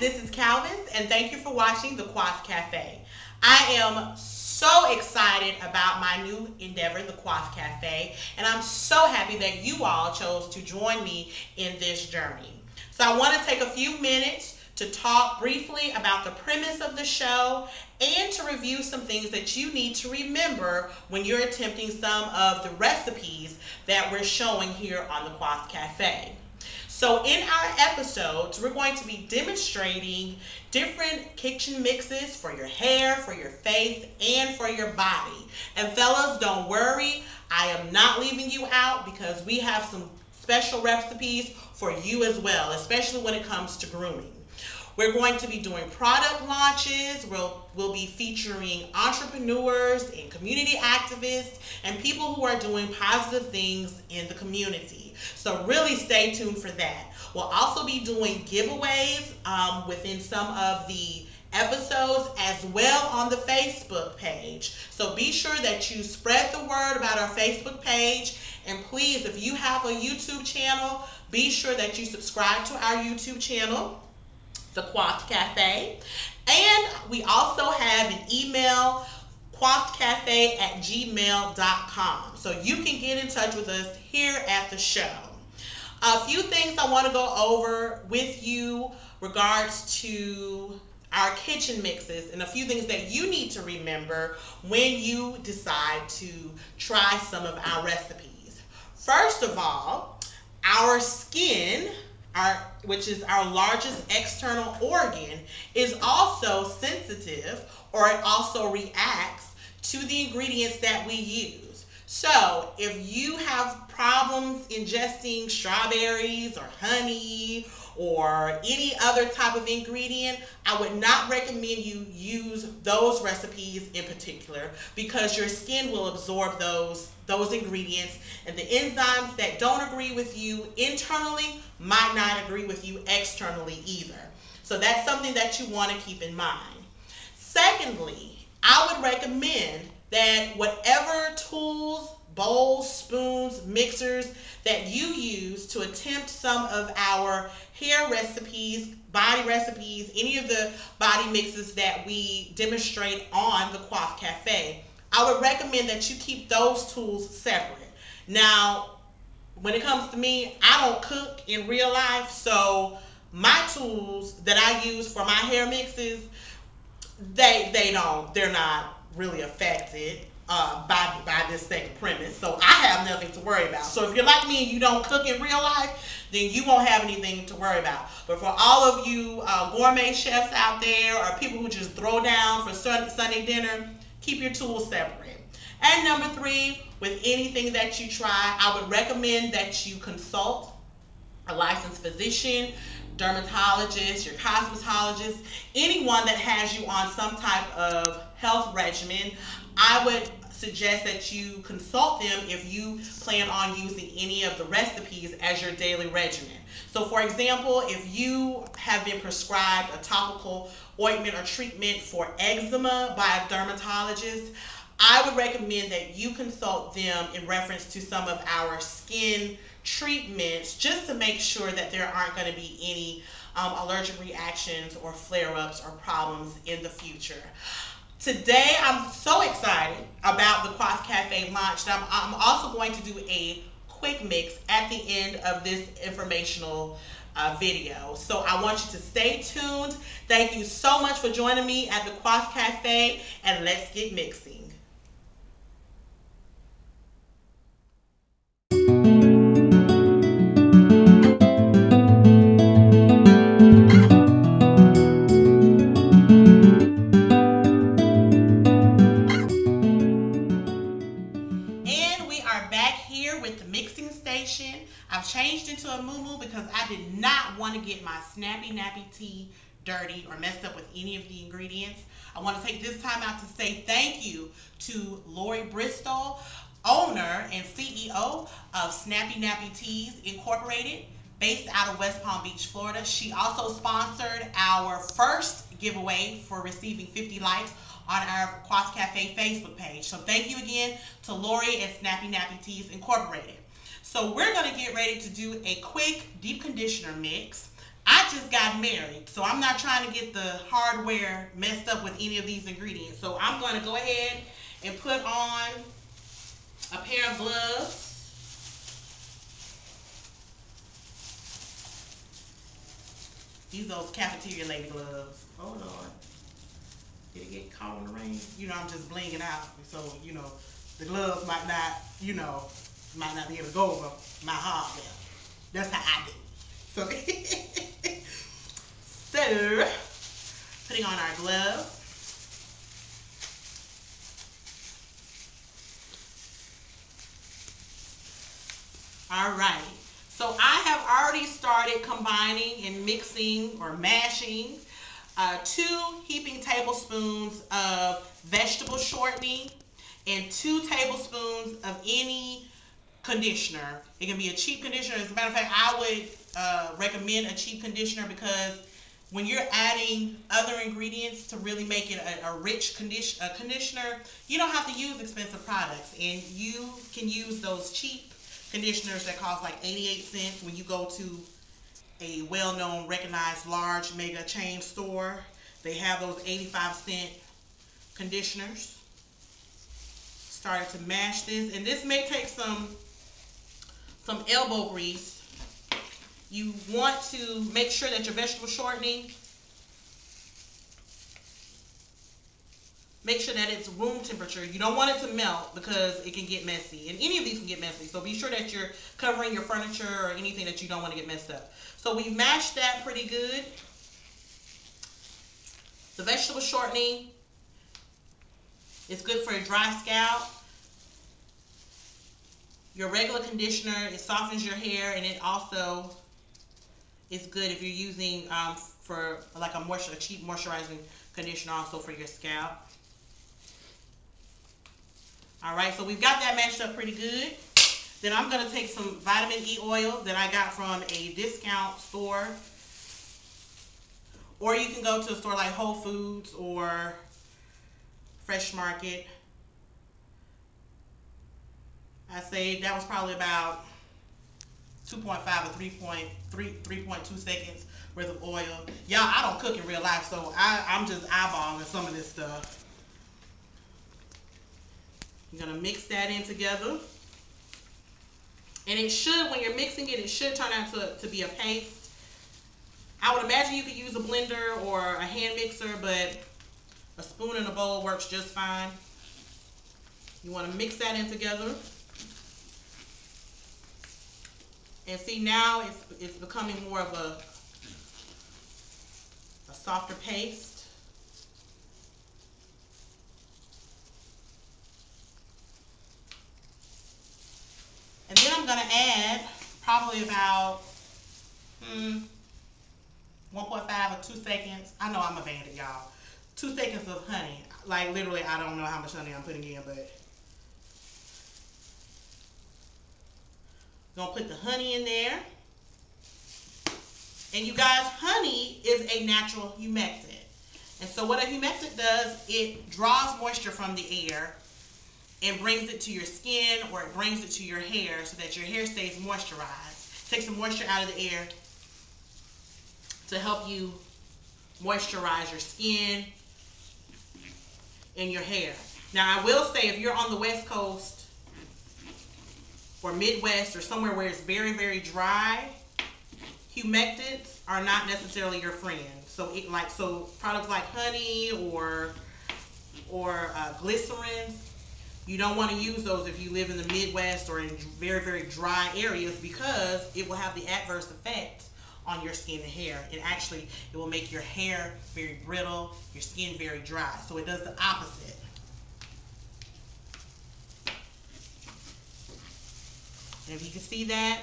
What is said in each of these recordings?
this is Calvin, and thank you for watching the Coiffed Cafe. I am so excited about my new endeavor, the Coiffed Cafe, and I'm so happy that you all chose to join me in this journey. So I want to take a few minutes to talk briefly about the premise of the show and to review some things that you need to remember when you're attempting some of the recipes that we're showing here on the Coiffed Cafe. So in our episodes, we're going to be demonstrating different kitchen mixes for your hair, for your face, and for your body. And fellas, don't worry, I am not leaving you out because we have some special recipes for you as well, especially when it comes to grooming. We're going to be doing product launches. We'll be featuring entrepreneurs and community activists and people who are doing positive things in the community. So really stay tuned for that. We'll also be doing giveaways within some of the episodes as well on the Facebook page. So be sure that you spread the word about our Facebook page. And please, if you have a YouTube channel, be sure that you subscribe to our YouTube channel, the Coiffed Cafe. And we also have an email, coiffedcafe@gmail.com. So you can get in touch with us here at the show. A few things I want to go over with you regards to our kitchen mixes and a few things that you need to remember when you decide to try some of our recipes. First of all, our skin, which is our largest external organ, is also sensitive, or it also reacts to the ingredients that we use. So if you have problems ingesting strawberries or honey or any other type of ingredient, I would not recommend you use those recipes in particular because your skin will absorb those ingredients, and the enzymes that don't agree with you internally might not agree with you externally either. So that's something that you want to keep in mind. Secondly, I would recommend that whatever tools, bowls, spoons, mixers that you use to attempt some of our hair recipes, body recipes, any of the body mixes that we demonstrate on the Coiffed Cafe, I would recommend that you keep those tools separate. Now, when it comes to me, I don't cook in real life, so my tools that I use for my hair mixes, they're not really affected by this second premise. So I have nothing to worry about. So if you're like me and you don't cook in real life, then you won't have anything to worry about. But for all of you gourmet chefs out there or people who just throw down for Sunday dinner, keep your tools separate. And number 3, with anything that you try, I would recommend that you consult a licensed physician, dermatologist, your cosmetologist, anyone that has you on some type of health regimen. I would suggest that you consult them if you plan on using any of the recipes as your daily regimen. So for example, if you have been prescribed a topical ointment or treatment for eczema by a dermatologist, I would recommend that you consult them in reference to some of our skin treatments just to make sure that there aren't going to be any allergic reactions or flare-ups or problems in the future. Today, I'm so excited about the Coiffed Cafe launch that I'm also going to do a quick mix at the end of this informational video. So I want you to stay tuned. Thank you so much for joining me at the Coiffed Cafe, and let's get mixing. I've changed into a muumuu because I did not want to get my snappy nappy tea dirty or messed up with any of the ingredients. I want to take this time out to say thank you to Lori Bristol, owner and CEO of Snappy Nappy Teas Incorporated, based out of West Palm Beach, Florida. She also sponsored our first giveaway for receiving 50 likes on our Coiffed Cafe Facebook page. So thank you again to Lori and Snappy Nappy Teas Incorporated. So we're going to get ready to do a quick deep conditioner mix. I just got married, so I'm not trying to get the hardware messed up with any of these ingredients. So I'm going to go ahead and put on a pair of gloves. These those cafeteria lady gloves. Oh Lord. Did it get caught in the rain? You know, I'm just blinging out. So, you know, the gloves might not, you know, might not be able to go over my hardware. That's how I do. So, so putting on our gloves. All right. So I have already started combining and mixing or mashing 2 heaping tablespoons of vegetable shortening and 2 tablespoons of any conditioner. It can be a cheap conditioner. As a matter of fact, I would recommend a cheap conditioner because when you're adding other ingredients to really make it a rich conditioner, you don't have to use expensive products, and you can use those cheap conditioners that cost like 88 cents when you go to a well-known, recognized, large mega chain store. They have those 85-cent conditioners. Started to mash this, and this may take some elbow grease. You want to make sure that your vegetable shortening, make sure that it's room temperature. You don't want it to melt because it can get messy. And any of these can get messy. So be sure that you're covering your furniture or anything that you don't want to get messed up. So we've mashed that pretty good. The vegetable shortening is good for a dry scalp. Your regular conditioner, it softens your hair, and it also is good if you're using for like a cheap moisturizing conditioner also for your scalp. All right, so we've got that mashed up pretty good. Then I'm going to take some vitamin E oil that I got from a discount store. Or you can go to a store like Whole Foods or Fresh Market. I say that was probably about 2.5 or 3.2 seconds worth of oil. Y'all, I don't cook in real life, so I'm just eyeballing some of this stuff. You're going to mix that in together. And it should, when you're mixing it, it should turn out to be a paste. I would imagine you could use a blender or a hand mixer, but a spoon in a bowl works just fine. You want to mix that in together. And see, now it's becoming more of a softer paste. And then I'm going to add probably about 1.5 or 2 seconds. I know I'm a bandit, y'all. 2 seconds of honey. Like literally, I don't know how much honey I'm putting in, but I'm going to put the honey in there. And you guys, honey is a natural humectant. And so what a humectant does, it draws moisture from the air and brings it to your skin, or it brings it to your hair so that your hair stays moisturized. Take some moisture out of the air to help you moisturize your skin and your hair. Now, I will say, if you're on the West Coast or Midwest or somewhere where it's very, very dry, humectants are not necessarily your friend. So, products like honey or glycerins, you don't want to use those if you live in the Midwest or in very, very dry areas, because it will have the adverse effect on your skin and hair. It will make your hair very brittle, your skin very dry. So it does the opposite. And if you can see that,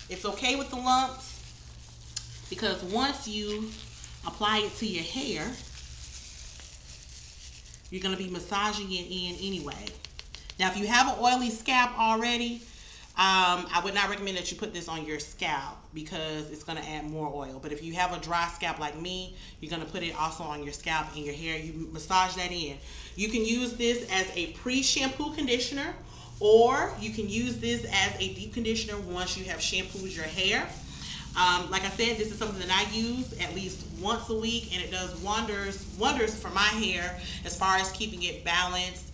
it's okay with the lumps, because once you apply it to your hair, you're going to be massaging it in anyway. Now, if you have an oily scalp already, I would not recommend that you put this on your scalp because it's going to add more oil. But if you have a dry scalp like me, you're going to put it also on your scalp and your hair. You massage that in. You can use this as a pre-shampoo conditioner, or you can use this as a deep conditioner once you have shampooed your hair. Like I said, this is something that I use at least once a week, and it does wonders for my hair as far as keeping it balanced,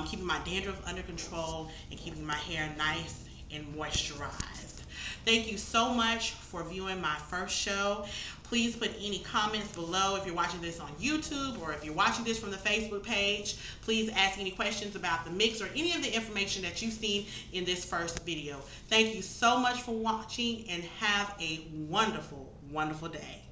keeping my dandruff under control, and keeping my hair nice and moisturized. Thank you so much for viewing my first show. Please put any comments below if you're watching this on YouTube, or if you're watching this from the Facebook page. Please ask any questions about the mix or any of the information that you've seen in this first video. Thank you so much for watching, and have a wonderful, wonderful day.